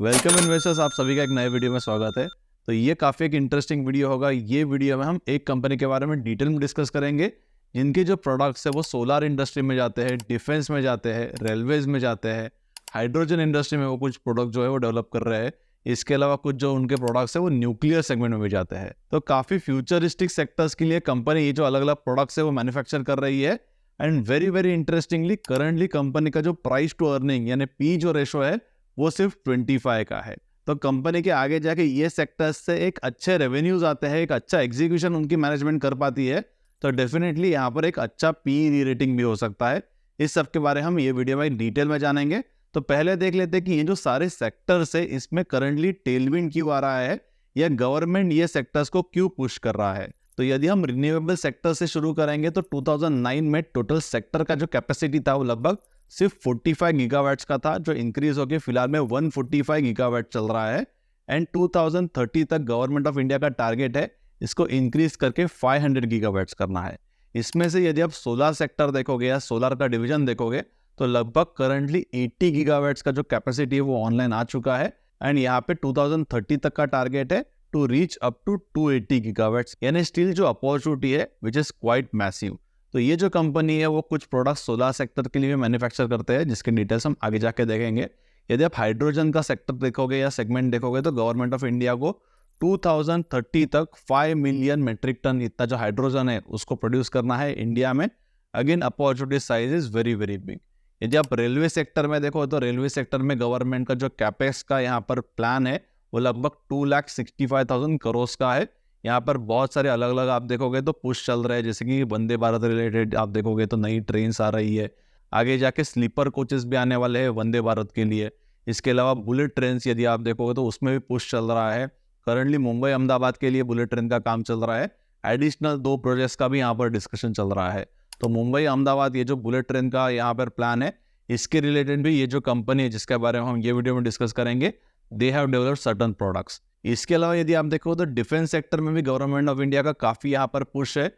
Welcome investors, आप सभी का एक नए वीडियो में स्वागत है। तो ये काफ़ी एक इंटरेस्टिंग वीडियो होगा। ये वीडियो में हम एक कंपनी के बारे में डिटेल में डिस्कस करेंगे जिनके जो प्रोडक्ट्स है वो सोलर इंडस्ट्री में जाते हैं, डिफेंस में जाते हैं, रेलवेज में जाते हैं, हाइड्रोजन इंडस्ट्री में वो कुछ प्रोडक्ट जो है वो डेवलप कर रहे हैं। इसके अलावा कुछ जो उनके प्रोडक्ट्स है वो न्यूक्लियर सेगमेंट में भी जाते हैं। तो काफ़ी फ्यूचरिस्टिक सेक्टर्स के लिए कंपनी ये जो अलग अलग प्रोडक्ट्स है वो मैन्युफैक्चर कर रही है। And very very interestingly currently company का जो प्राइस टू अर्निंग यानी पी जो रेशो है वो सिर्फ 25 का है। तो कंपनी के आगे जाके ये सेक्टर्स से एक अच्छे रेवेन्यूज आते हैं, एक अच्छा एग्जीक्यूशन उनकी मैनेजमेंट कर पाती है, तो डेफिनेटली यहाँ पर एक अच्छा पी रेटिंग भी हो सकता है। इस सब के बारे में हम ये वीडियो में डिटेल में जानेंगे। तो पहले देख लेते हैं कि ये जो सारे सेक्टर्स है इसमें करंटली टेलविंड क्यों आ रहा है या गवर्नमेंट ये सेक्टर्स को क्यों पुश कर रहा है। तो यदि हम रिन्यूएबल सेक्टर से शुरू करेंगे तो 2009 में टोटल सेक्टर का जो कैपेसिटी था वो लगभग सिर्फ 45 गीगावाट्स का था, जो इंक्रीज होकर फिलहाल में 145 गीगावाट चल रहा है। एंड 2030 तक गवर्नमेंट ऑफ इंडिया का टारगेट है इसको इंक्रीज करके 500 गीगावाट्स करना है। इसमें से यदि आप सोलर सेक्टर देखोगे या सोलर का डिवीजन देखोगे तो लगभग करंटली 80 गीगावाट्स का जो कैपेसिटी है वो ऑनलाइन आ चुका है। एंड यहाँ पे 2030 तक का टारगेट है to reach up to 280 gigawatts, यानी स्टिल जो अपॉर्चुनिटी है विच इज क्वाइट मैसिव। तो ये जो कंपनी है वो कुछ प्रोडक्ट सोलर सेक्टर के लिए मैन्युफैक्चर करते हैं, जिसके डिटेल्स हम आगे जाके देखेंगे। यदि आप हाइड्रोजन का सेक्टर देखोगे या सेगमेंट देखोगे तो गवर्नमेंट ऑफ इंडिया को 2030 तक 5 मिलियन मेट्रिक टन इतना जो हाइड्रोजन है उसको प्रोड्यूस करना है इंडिया में। Again opportunity size is very very big. यदि आप रेलवे सेक्टर में देखो तो रेलवे सेक्टर में गवर्नमेंट का जो कैपेक्स का यहाँ पर प्लान है वो लगभग 2,65,000 करोड़ का है। यहाँ पर बहुत सारे अलग अलग आप देखोगे तो पुश चल रहे हैं, जैसे कि वंदे भारत रिलेटेड आप देखोगे तो नई ट्रेन्स आ रही है, आगे जाके स्लीपर कोचेस भी आने वाले हैं वंदे भारत के लिए। इसके अलावा बुलेट ट्रेन्स यदि आप देखोगे तो उसमें भी पुश चल रहा है। करंटली मुंबई अहमदाबाद के लिए बुलेट ट्रेन का काम चल रहा है। एडिशनल 2 प्रोजेक्ट्स का भी यहाँ पर डिस्कशन चल रहा है। तो मुंबई अहमदाबाद ये जो बुलेट ट्रेन का यहाँ पर प्लान है इसके रिलेटेड भी ये जो कंपनी है जिसके बारे में हम ये वीडियो में डिस्कस करेंगे, they have developed certain products. इसके अलावा यदि आप देखो तो डिफेंस सेक्टर में भी गवर्नमेंट ऑफ इंडिया का काफ़ी यहाँ पर पुश है।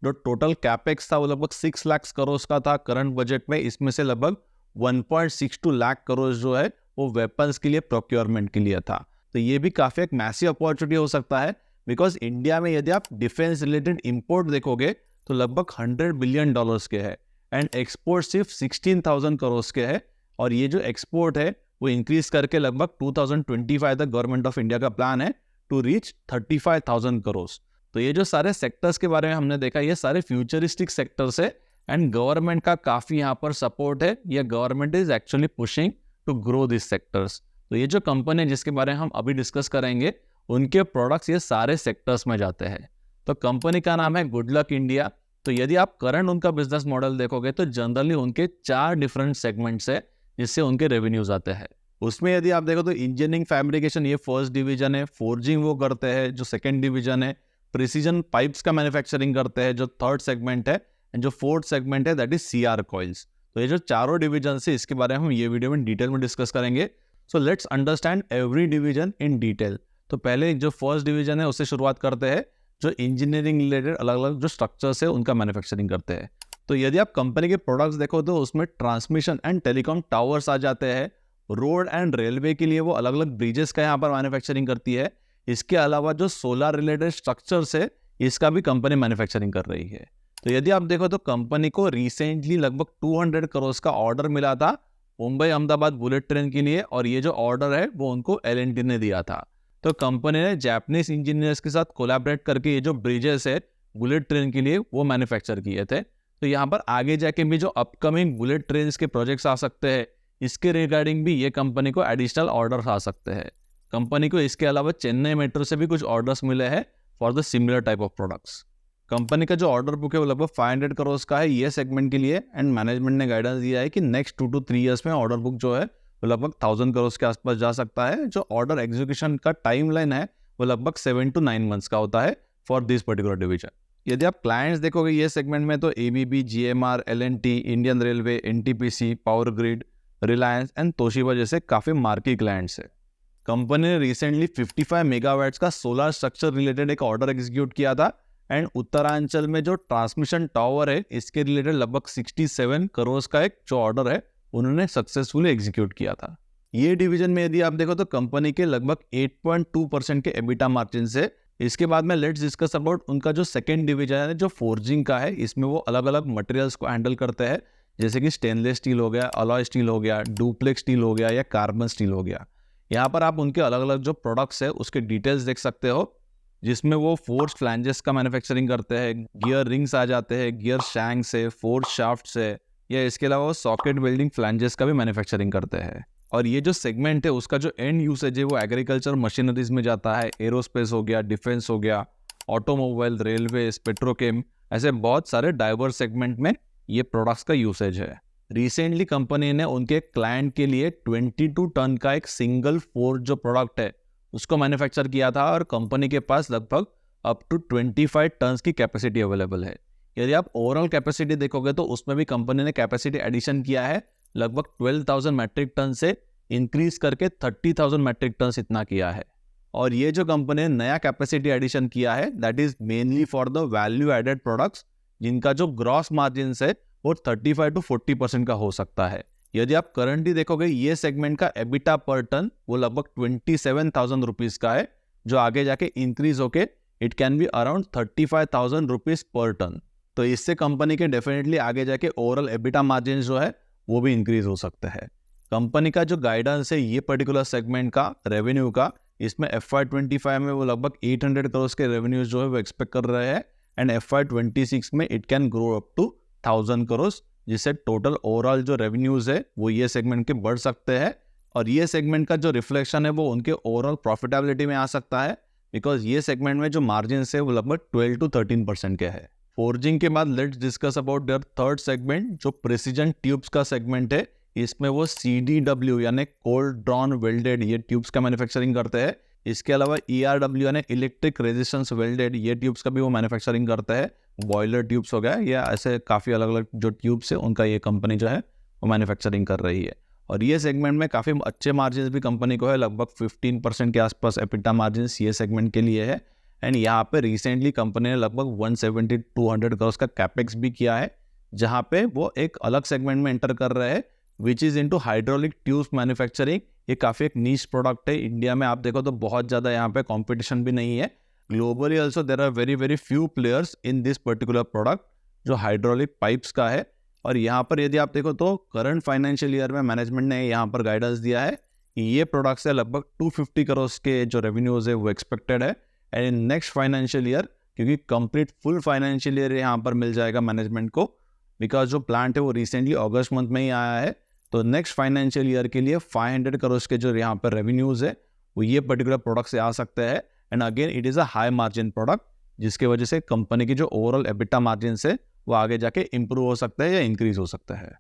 जो टोटल कैपेक्स था वो लगभग 6 लाख करोड़ का था करंट बजट में। इसमें से लगभग 1.62 लाख करोड़ जो है वो वेपन्स के लिए प्रोक्योरमेंट के लिए था। तो ये भी काफ़ी एक मैसिव अपॉर्चुनिटी हो सकता है, बिकॉज इंडिया में यदि आप डिफेंस रिलेटेड इम्पोर्ट देखोगे तो लगभग $100 बिलियन के है एंड एक्सपोर्ट सिर्फ 16,000 करोड़ के है। और ये जो एक्सपोर्ट है वो इंक्रीज करके लगभग 2025 तक गवर्नमेंट ऑफ इंडिया का प्लान है टू रीच 35,000 करोड़। तो ये जो सारे सेक्टर्स के बारे में हमने देखा ये सारे फ्यूचरिस्टिक सेक्टर्स है एंड गवर्नमेंट का काफ़ी यहाँ पर सपोर्ट है, या government is actually pushing to grow this sectors. तो ये जो कंपनी जिसके बारे में हम अभी डिस्कस करेंगे उनके प्रोडक्ट्स ये सारे सेक्टर्स में जाते हैं। तो कंपनी का नाम है गुडलक इंडिया। तो यदि आप करंट उनका बिजनेस मॉडल देखोगे तो जनरली उनके 4 डिफरेंट सेगमेंट्स है जिससे उनके रेवेन्यूज आते हैं। उसमें यदि आप देखो तो इंजीनियरिंग फैब्रिकेशन ये फर्स्ट डिवीजन है, फोर्जिंग वो करते हैं जो सेकंड डिवीजन है, प्रिसीजन पाइप्स का मैन्युफैक्चरिंग करते हैं जो थर्ड सेगमेंट है, एंड जो फोर्थ सेगमेंट है दैट इज सीआर कॉइल्स। तो ये जो चारों डिवीजन है इसके बारे में हम ये वीडियो में डिटेल में डिस्कस करेंगे। So let's understand every division in detail. तो पहले जो फर्स्ट डिवीजन है उससे शुरुआत करते हैं, जो इंजीनियरिंग रिलेटेड अलग अलग जो स्ट्रक्चर्स है उनका मैन्युफैक्चरिंग करते हैं। तो यदि आप कंपनी के प्रोडक्ट्स देखो तो उसमें ट्रांसमिशन एंड टेलीकॉम टावर्स आ जाते हैं। रोड एंड रेलवे के लिए वो अलग अलग ब्रिजेस का यहाँ पर मैन्युफैक्चरिंग करती है। इसके अलावा जो सोलर रिलेटेड स्ट्रक्चर्स है इसका भी कंपनी मैन्युफैक्चरिंग कर रही है। तो यदि आप देखो तो कंपनी को रिसेंटली लगभग 200 करोड़ का ऑर्डर मिला था मुंबई अहमदाबाद बुलेट ट्रेन के लिए, और ये जो ऑर्डर है वो उनको L&T ने दिया था। तो कंपनी ने जापानीज इंजीनियर्स के साथ कोलैबोरेट करके ये जो ब्रिजेस है बुलेट ट्रेन के लिए वो मैन्युफैक्चर किए थे। तो यहाँ पर आगे जाके भी जो अपकमिंग बुलेट ट्रेन के प्रोजेक्ट्स आ सकते हैं इसके रिगार्डिंग भी ये कंपनी को एडिशनल ऑर्डर्स आ सकते हैं। कंपनी को इसके अलावा चेन्नई मेट्रो से भी कुछ ऑर्डर्स मिले हैं for the similar type of products. Company का जो ऑर्डर बुक है वो लगभग 500 करोड़ का है ये सेगमेंट के लिए, एंड मैनेजमेंट ने गाइडेंस दिया है कि नेक्स्ट 2 to 3 ईयर्स में ऑर्डर बुक जो है वो लगभग 1000 करोड़ के आसपास जा सकता है। जो ऑर्डर एग्जीक्यूशन का टाइमलाइन है वो लगभग 7 to 9 मंथ्स का होता है फॉर दिस पर्टिकुलर डिवीजन। यदि आप क्लाइंट्स देखोगे ये सेगमेंट में तो ABB, GMR, L&T, Indian railway, NTPC, power grid, Reliance and Toshiba जैसे काफ़ी मार्की क्लाइंट्स है। कंपनी ने रिसेंटली 55 मेगावाट्स का सोलर स्ट्रक्चर रिलेटेड एक ऑर्डर एग्जीक्यूट किया था, एंड उत्तरांचल में जो ट्रांसमिशन टावर है इसके रिलेटेड लगभग 67 करोड़ का एक जो ऑर्डर है उन्होंने सक्सेसफुली एग्जीक्यूट किया था। ये डिवीजन में यदि आप देखो तो कंपनी के लगभग 8.2% के एबिटा मार्जिन से। इसके बाद में लेट्स डिस्कस अबाउट उनका जो सेकंड डिवीजन है जो फोर्जिंग का है। इसमें वो अलग अलग मटेरियल्स को हैंडल करते हैं, जैसे कि स्टेनलेस स्टील हो गया, अलॉय स्टील हो गया, डुप्लेक्स स्टील हो गया या कार्बन स्टील हो गया। यहाँ पर आप उनके अलग अलग जो प्रोडक्ट्स है उसके डिटेल्स देख सकते हो, जिसमें वो फोर्स फ्लैंजेस का मैन्युफैक्चरिंग करते हैं, गियर रिंग्स आ जाते हैं, गियर शैंक से, फोर्स शाफ्ट से, या इसके अलावा वो सॉकेट वेल्डिंग फ्लैंजेस का भी मैन्युफैक्चरिंग करते हैं। और ये जो सेगमेंट है उसका जो एंड यूसेज है वो एग्रीकल्चर मशीनरीज में जाता है, एरोस्पेस हो गया, डिफेंस हो गया, ऑटोमोबाइल, रेलवे, पेट्रोकेम, ऐसे बहुत सारे डाइवर्स सेगमेंट में ये प्रोडक्ट्स का यूसेज है। रिसेंटली कंपनी ने उनके क्लाइंट के लिए 22 टन का एक सिंगल फोर्ज जो प्रोडक्ट है उसको मैन्युफैक्चर किया था, और कंपनी के पास लगभग अप टू 25 टन की कैपेसिटी अवेलेबल है। यदि आप ओवरऑल कैपेसिटी देखोगे तो उसमें भी कंपनी ने कैपेसिटी एडिशन किया है, लगभग 12,000 मैट्रिक टन से इंक्रीज करके 30,000 मैट्रिक टन इतना किया है। और ये जो कंपनी ने नया कैपेसिटी एडिशन किया है that is mainly for the value added products, जिनका जो ग्रॉस मार्जिन है वो 35 to 40% का हो सकता है। यदि आप करंटली देखोगे ये सेगमेंट का एबिटा पर टन वो लगभग 27,000 रुपीज का है, जो आगे जाके इंक्रीज होके it can be around 35,000 rupees per ton. तो इससे कंपनी के डेफिनेटली आगे जाके ओवरऑल एबिटा मार्जिन जो है वो भी इंक्रीज हो सकता है। कंपनी का जो गाइडेंस है ये पर्टिकुलर सेगमेंट का रेवेन्यू का, इसमें FY25 में वो लगभग 800 करोड़ के रेवेन्यूज जो है वो एक्सपेक्ट कर रहे हैं, एंड FY26 में it can grow up to 1000 crore, जिससे टोटल ओवरऑल जो रेवेन्यूज है वो ये सेगमेंट के बढ़ सकते हैं। और ये सेगमेंट का जो रिफ्लेक्शन है वो उनके ओवरऑल प्रॉफिटेबिलिटी में आ सकता है, बिकॉज ये सेगमेंट में जो मार्जिन है वो लगभग 12 to 13% के है। फोर्जिंग के बाद let's discuss about their third segment जो प्रिसीजन ट्यूब्स का सेगमेंट है। इसमें वो CDW यानी कोल्ड ड्रॉन वेल्डेड ये ट्यूब्स का मैन्युफैक्चरिंग करते हैं। इसके अलावा ERW यानी इलेक्ट्रिक रेजिस्टेंस वेल्डेड ये ट्यूब्स का भी वो मैन्युफैक्चरिंग करता है। बॉयलर ट्यूब्स हो गया या ऐसे काफ़ी अलग अलग जो ट्यूब्स है उनका ये कंपनी जो है वो मैन्युफैक्चरिंग कर रही है। और ये सेगमेंट में काफ़ी अच्छे मार्जिन भी कंपनी को है, लगभग 15% के आसपास एबिटा मार्जिन ये सेगमेंट के लिए है। एंड यहाँ पे रिसेंटली कंपनी ने लगभग 170-200 करोड़ का कैपेक्स भी किया है, जहाँ पे वो एक अलग सेगमेंट में एंटर कर रहे हैं which is into hydraulic tubes manufacturing. ये काफ़ी एक नीश प्रोडक्ट है। इंडिया में आप देखो तो बहुत ज़्यादा यहाँ पे कंपटीशन भी नहीं है। Globally also there are very very few players in this particular product जो हाइड्रोलिक पाइप्स का है। और यहाँ पर यदि आप देखो तो करंट फाइनेंशियल ईयर में मैनेजमेंट ने यहाँ पर गाइडेंस दिया है कि ये प्रोडक्ट से लगभग 250 करोड़ के जो रेवेन्यूज है वो एक्सपेक्टेड है। And in next financial year, क्योंकि कंप्लीट फुल फाइनेंशियल ईयर यहाँ पर मिल जाएगा मैनेजमेंट को, बिकॉज जो प्लांट है वो रिसेंटली अगस्त मंथ में ही आया है, तो नेक्स्ट फाइनेंशियल ईयर के लिए 500 करोड़ के जो यहाँ पर रेवेन्यूज है वो ये पर्टिकुलर प्रोडक्ट से आ सकते हैं। And again it is a high margin product, जिसके वजह से कंपनी की जो ओवरऑल एबिटा मार्जिन है वो आगे जाके इंप्रूव हो सकता है या इंक्रीज हो सकता है।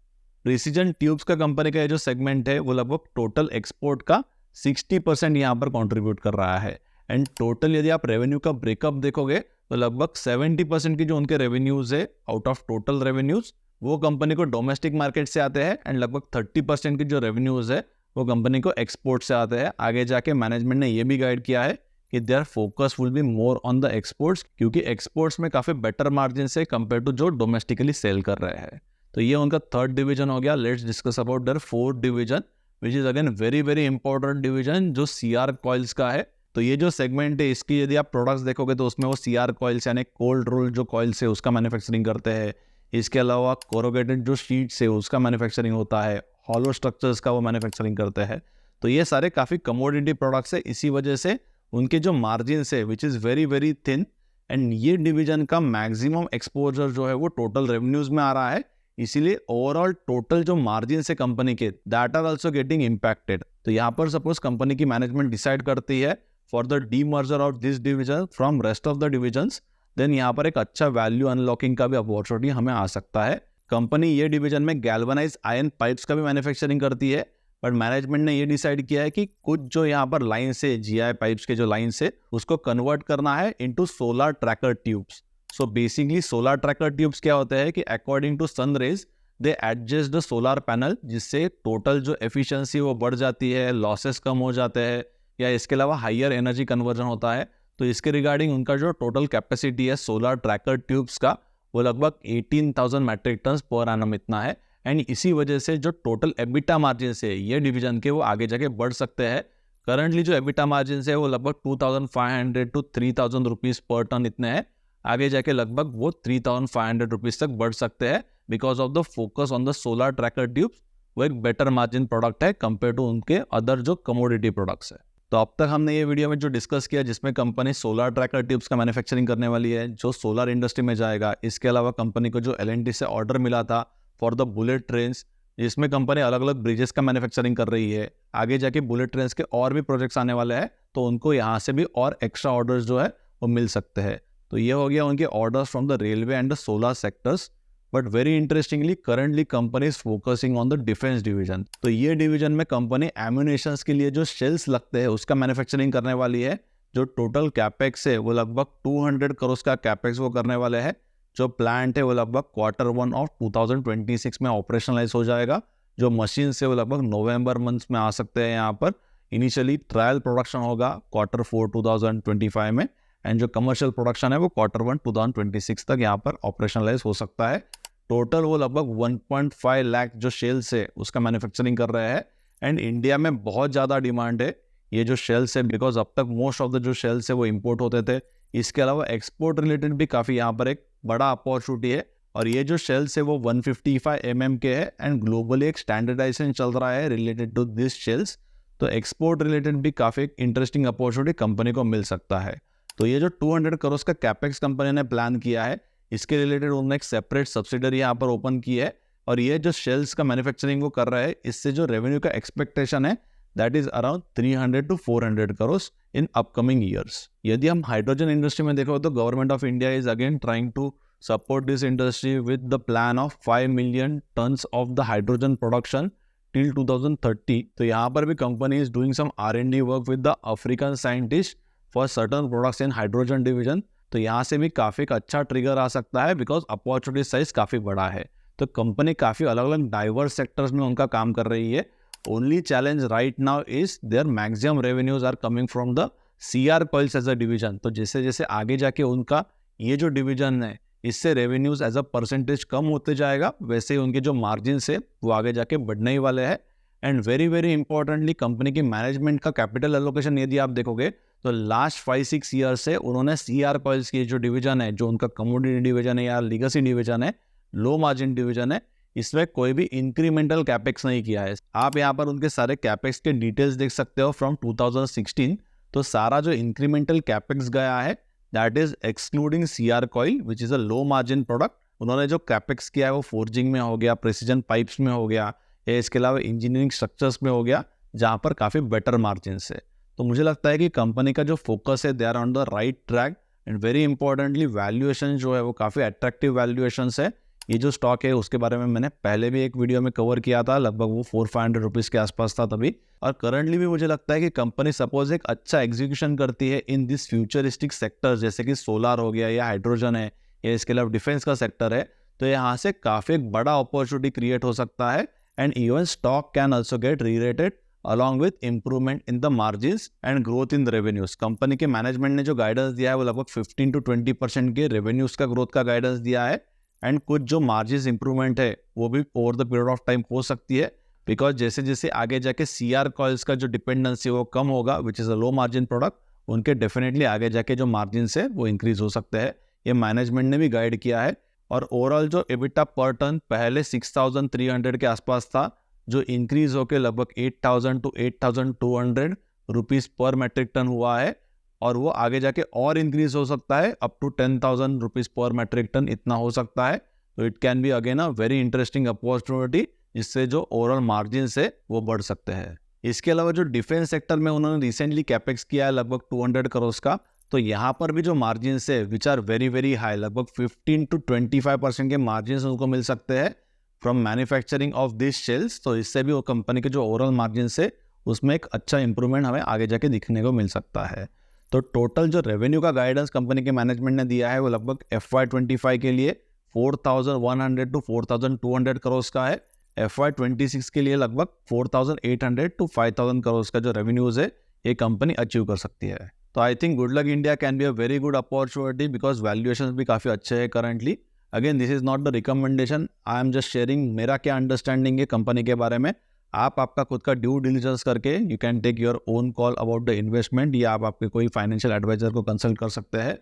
प्रिसीजन ट्यूब्स का कंपनी का जो सेगमेंट है वो लगभग टोटल एक्सपोर्ट का 60% यहाँ पर कॉन्ट्रीब्यूट कर रहा है। एंड टोटल यदि आप रेवेन्यू का ब्रेकअप देखोगे तो लगभग 70% की जो उनके रेवेन्यूज है आउट ऑफ टोटल रेवेन्यूज वो कंपनी को डोमेस्टिक मार्केट से आते हैं, एंड लगभग 30% की जो रेवेन्यूज है वो कंपनी को एक्सपोर्ट से आते हैं। आगे जाके मैनेजमेंट ने ये भी गाइड किया है कि their focus will be more on the exports, क्योंकि एक्सपोर्ट्स में काफ़ी बेटर मार्जिन से कंपेयर टू जो डोमेस्टिकली सेल कर रहे हैं। तो ये उनका थर्ड डिवीजन हो गया। Let's discuss about their fourth division which is again very very important division जो CR कॉइल्स का है। तो ये जो सेगमेंट है इसकी यदि आप प्रोडक्ट्स देखोगे तो उसमें वो CR कॉइल्स यानी कोल्ड रोल जो कॉइल्स है उसका मैन्युफैक्चरिंग करते हैं। इसके अलावा कोरोगेटेड जो शीट्स है उसका मैन्युफैक्चरिंग होता है, हॉलो स्ट्रक्चर्स का वो मैन्युफैक्चरिंग करते हैं। तो ये सारे काफ़ी कमोडिटी प्रोडक्ट्स है, इसी वजह से उनके जो मार्जिन है which is very very thin. And ये डिवीजन का मैक्सिमम एक्सपोजर जो है वो टोटल रेवेन्यूज में आ रहा है, इसीलिए ओवरऑल टोटल जो मार्जिन है कंपनी के that are also getting impacted. तो यहाँ पर सपोज कंपनी की मैनेजमेंट डिसाइड करती है for the demerger of this division from rest of the divisions, then यहाँ पर एक अच्छा वैल्यू अनलॉकिंग का भी अपॉर्चुनिटी हमें आ सकता है। कंपनी ये डिवीजन में गैल्वनाइज आयरन पाइप्स का भी मैन्युफैक्चरिंग करती है, बट मैनेजमेंट ने ये डिसाइड किया है कि कुछ जो यहाँ पर लाइन से GI पाइप्स के जो लाइन से उसको कन्वर्ट करना है into solar tracker tubes. So basically solar tracker tubes क्या होते हैं कि according to sun rays they adjust the solar panel, जिससे टोटल जो एफिशिएंसी वो बढ़ जाती है, लॉसेस कम हो जाते हैं, या इसके अलावा हायर एनर्जी कन्वर्जन होता है। तो इसके रिगार्डिंग उनका जो टोटल कैपेसिटी है सोलर ट्रैकर ट्यूब्स का वो लगभग 18,000 मैट्रिक टन पर एनम इतना है। एंड इसी वजह से जो टोटल एबिटा मार्जिन है ये डिवीजन के वो आगे जाके बढ़ सकते हैं। करंटली जो एबिटा मार्जिन है वो लगभग 2500 टू 3000 रुपीज़ पर टन इतने हैं, आगे जाके लगभग वो 3500 रुपीज़ तक बढ़ सकते हैं because of the focus on the solar tracker tubes. वो एक बेटर मार्जिन प्रोडक्ट है कंपेयर टू उनके अदर जो कमोडिटी प्रोडक्ट्स है। तो अब तक हमने ये वीडियो में जो डिस्कस किया जिसमें कंपनी सोलर ट्रैकर ट्यूब्स का मैन्युफैक्चरिंग करने वाली है जो सोलर इंडस्ट्री में जाएगा। इसके अलावा कंपनी को जो L&T से ऑर्डर मिला था फॉर द बुलेट ट्रेन्स, जिसमें कंपनी अलग अलग ब्रिजेस का मैन्युफैक्चरिंग कर रही है। आगे जाके बुलेट ट्रेन्स के और भी प्रोजेक्ट्स आने वाले हैं तो उनको यहाँ से भी और एक्स्ट्रा ऑर्डर्स जो है वो मिल सकते हैं। तो ये हो गया उनके orders from the railway and the solar sectors. But very interestingly currently company is focusing on the defence division. तो ये डिवीजन में कंपनी एम्यूनेशंस के लिए जो शेल्स लगते हैं उसका मैन्युफैक्चरिंग करने वाली है। जो टोटल कैपेक्स है वो लगभग 200 करोड़ का कैपेक्स वो करने वाले हैं। जो प्लांट है वो लगभग Q1 ऑफ 2026 में ऑपरेशनलाइज हो जाएगा। जो मशीन है वो लगभग नवंबर मंथ में आ सकते हैं यहाँ पर। इनिशियली ट्रायल प्रोडक्शन होगा Q4 2025 में एंड जो कमर्शियल प्रोडक्शन है वो Q1 2026 तक यहाँ पर ऑपरेशनलाइज हो सकता है। टोटल वो लगभग 1.5 लाख जो शेल्स है उसका मैन्युफैक्चरिंग कर रहे हैं एंड इंडिया में बहुत ज़्यादा डिमांड है ये जो शेल्स है बिकॉज अब तक मोस्ट ऑफ द जो शेल्स है वो इम्पोर्ट होते थे। इसके अलावा एक्सपोर्ट रिलेटेड भी काफ़ी यहाँ पर एक बड़ा अपॉर्चुनिटी है और ये जो शेल्स है वो 155 mm के है एंड ग्लोबली एक स्टैंडर्डाइजेशन चल रहा है रिलेटेड टू दिस शेल्स। तो एक्सपोर्ट रिलेटेड भी काफ़ी इंटरेस्टिंग अपॉर्चुनिटी कंपनी को मिल सकता है। तो ये जो 200 करोड़ का कैपेक्स कंपनी ने प्लान किया है इसके रिलेटेड उन्होंने एक सेपरेट सब्सिडरी यहाँ पर ओपन की है और ये जो शेल्स का मैन्युफैक्चरिंग वो कर रहा है इससे जो रेवेन्यू का एक्सपेक्टेशन है that is around 300 to 400 crore in upcoming years. यदि हम हाइड्रोजन इंडस्ट्री में देखो तो government of India is again trying to support this industry with the plan of 5 million tons of the hydrogen production till 2030। तो यहाँ पर भी company is doing some R&D work with the African scientist for certain products in hydrogen division. तो यहाँ से भी काफ़ी एक अच्छा ट्रिगर आ सकता है बिकॉज अपॉर्चुनिटी साइज काफ़ी बड़ा है। तो कंपनी काफ़ी अलग अलग डाइवर्स सेक्टर्स में उनका काम कर रही है। Only challenge right now is their maximum revenues are coming from the CR Coils as a division. तो जैसे जैसे आगे जाके उनका ये जो डिवीजन है इससे रेवेन्यूज एज अ परसेंटेज कम होते जाएगा वैसे ही उनके जो मार्जिन है वो आगे जाके बढ़ने ही वाले हैं। And very very importantly company की मैनेजमेंट का कैपिटल एलोकेशन यदि आप देखोगे तो लास्ट 5-6 ईयर्स से उन्होंने CR Coils की जो डिवीजन है जो उनका कमोडिटी डिवीजन है या लीगेसी डिवीजन है लो मार्जिन डिवीजन है इसमें कोई भी इंक्रीमेंटल कैपेक्स नहीं किया है। आप यहाँ पर उनके सारे कैपेक्स के डिटेल्स देख सकते हो फ्रॉम 2016। तो सारा जो इंक्रीमेंटल कैपेक्स गया है that is excluding CR Coil which is a low margin product. उन्होंने जो कैपेक्स किया है वो फोर्जिंग में हो गया, प्रेसिजन पाइप्स में हो गया या इसके अलावा इंजीनियरिंग स्ट्रक्चर्स में हो गया जहाँ पर काफ़ी बेटर मार्जिन है। तो मुझे लगता है कि कंपनी का जो फोकस है they are on the right track and very importantly valuation जो है वो काफ़ी अट्रैक्टिव वैल्यूएशंस है। ये जो स्टॉक है उसके बारे में मैंने पहले भी एक वीडियो में कवर किया था, लगभग वो 400-500 रुपीज़ के आसपास था तभी। और करंटली भी मुझे लगता है कि कंपनी सपोज एक अच्छा एग्जीक्यूशन करती है इन दिस फ्यूचरिस्टिक सेक्टर जैसे कि सोलर हो गया या हाइड्रोजन है या इसके अलावा डिफेंस का सेक्टर है तो यहाँ से काफ़ी एक बड़ा अपॉर्चुनिटी क्रिएट हो सकता है and even stock can also get re-rated along with improvement in the margins and growth in the revenues. Company के मैनेजमेंट ने जो गाइडेंस दिया है वो लगभग 15 to 20% के रेवेन्यूज का ग्रोथ का गाइडेंस दिया है एंड कुछ जो मार्जिन्स इंप्रूवमेंट है वो भी over the period of time हो सकती है बिकॉज जैसे जैसे आगे जाके CR Coils का जो डिपेंडेंसी वो कम होगा which is a low margin product उनके डेफिनेटली आगे जाके जो मार्जिन्स है वो इंक्रीज हो सकते हैं। ये मैनेजमेंट ने भी गाइड किया है। और ओवरऑल जो EBITDA पर टन पहले 6,300 के आसपास था जो इंक्रीज होकर लगभग 8,000 to 8,200 रुपीज़ पर मेट्रिक टन हुआ है और वो आगे जाके और इंक्रीज हो सकता है अप टू 10,000 रुपीज़ पर मेट्रिक टन इतना हो सकता है। तो it can be again a very interesting opportunity जिससे जो ओवरऑल मार्जिन है वो बढ़ सकते हैं। इसके अलावा जो डिफेंस सेक्टर में उन्होंने रिसेंटली कैपेक्स किया है लगभग 200 करोड़ का तो यहाँ पर भी जो मार्जिन है which are very very high लगभग 15 to 25% के मार्जिन उनको मिल सकते हैं from manufacturing of this shells. तो इससे भी वो कंपनी के जो ओवरऑल मार्जिन है उसमें एक अच्छा इंप्रूवमेंट हमें आगे जाके दिखने को मिल सकता है। तो टोटल जो रेवेन्यू का गाइडेंस कंपनी के मैनेजमेंट ने दिया है वो लगभग FY25 के लिए 4,100 to 4,200 करोड़ का है। FY26 के लिए लगभग 4,800 to 5,000 करोड़ का जो रेवेन्यूज है ये कंपनी अचीव कर सकती है। तो I think good luck India can be a very good opportunity because valuation भी काफ़ी अच्छे हैं currently again this is not the recommendation, I am just sharing मेरा क्या अंडरस्टैंडिंग है कंपनी के बारे में। आप आपका खुद का ड्यू डिलिजेंस करके you can take your own call about the investment, या आप आपके कोई फाइनेंशियल एडवाइजर को कंसल्ट कर सकते हैं।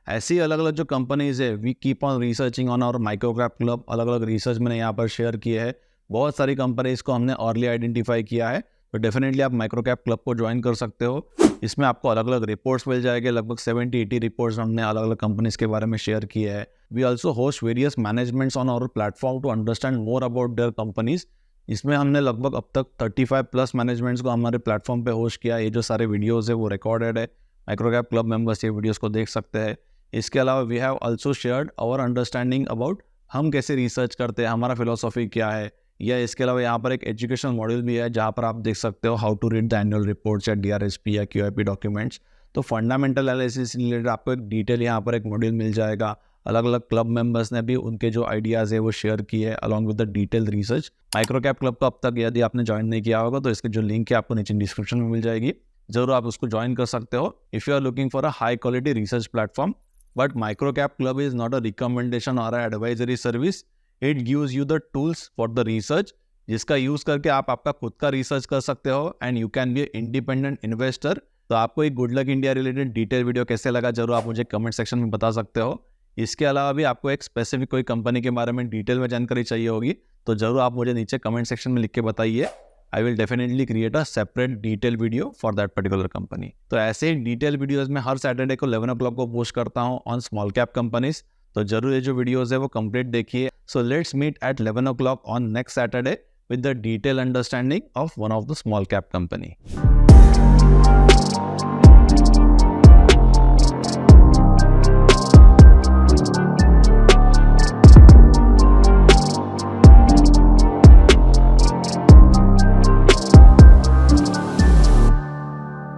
ऐसी अलग अलग जो कंपनीज है, we keep on researching on our microcap club. अलग अलग रिसर्च मैंने यहाँ पर शेयर किए हैं, बहुत सारी कंपनीज को हमने अर्ली आइडेंटिफाई किया है। तो डेफिनेटली आप माइक्रोकैप क्लब को ज्वाइन कर सकते हो। इसमें आपको अलग अलग रिपोर्ट्स मिल जाएंगे, लगभग 70-80 रिपोर्ट्स हमने अलग अलग कंपनीज के बारे में शेयर किए हैं। We also host various managements on our platform to understand more about their companies. इसमें हमने लगभग अब तक 35+ मैनेजमेंट्स को हमारे प्लेटफॉर्म पे होस्ट किया। ये जो सारे वीडियोस है वो रिकॉर्डेड है, माइक्रोकैप क्लब मेंबर्स ये वीडियोस को देख सकते हैं। इसके अलावा we have also shared our understanding about हम कैसे रिसर्च करते हैं, हमारा फिलोसॉफी क्या है। या इसके अलावा यहाँ पर एक एजुकेशन मॉड्यूल भी है जहाँ पर आप देख सकते हो how to read the annual reports या DRSP या QIP डॉक्यूमेंट्स। तो फंडामेंटल एनालिसिस रिलेटेड आपको एक डिटेल यहाँ पर एक मॉड्यूल मिल जाएगा। अलग अलग क्लब मेंबर्स ने भी उनके जो आइडियाज़ है वो शेयर किए along with the detail research. Microcap club को अब तक यदि आपने ज्वाइन नहीं किया होगा तो इसके जो लिंक है आपको नीचे डिस्क्रिप्शन में मिल जाएगी, जरूर आप उसको ज्वाइन कर सकते हो if you are looking for a high quality research platform. But microcap club is not a recommendation और advisory service, it gives you the tools for the research जिसका यूज़ करके आप आपका खुद का रिसर्च कर सकते हो and you can be independent investor. तो आपको एक good luck India related detail video कैसे लगा जरूर आप मुझे कमेंट सेक्शन में बता सकते हो। इसके अलावा भी आपको एक स्पेसिफिक कोई कंपनी के बारे में डिटेल में जानकारी चाहिए होगी तो जरूर आप मुझे नीचे कमेंट सेक्शन में लिख के बताइए। I will definitely create a separate detail video for that particular company. तो ऐसे ही डिटेल वीडियोज में हर सैटरडे को 11 o'clock को पोस्ट करता हूँ ऑन स्मॉल कैप कंपनीज। तो जरूर ये जो वीडियोज है वो कंप्लीट देखिए। So let's meet at 11 o'clock on next Saturday with the detailed understanding of one of the small cap company.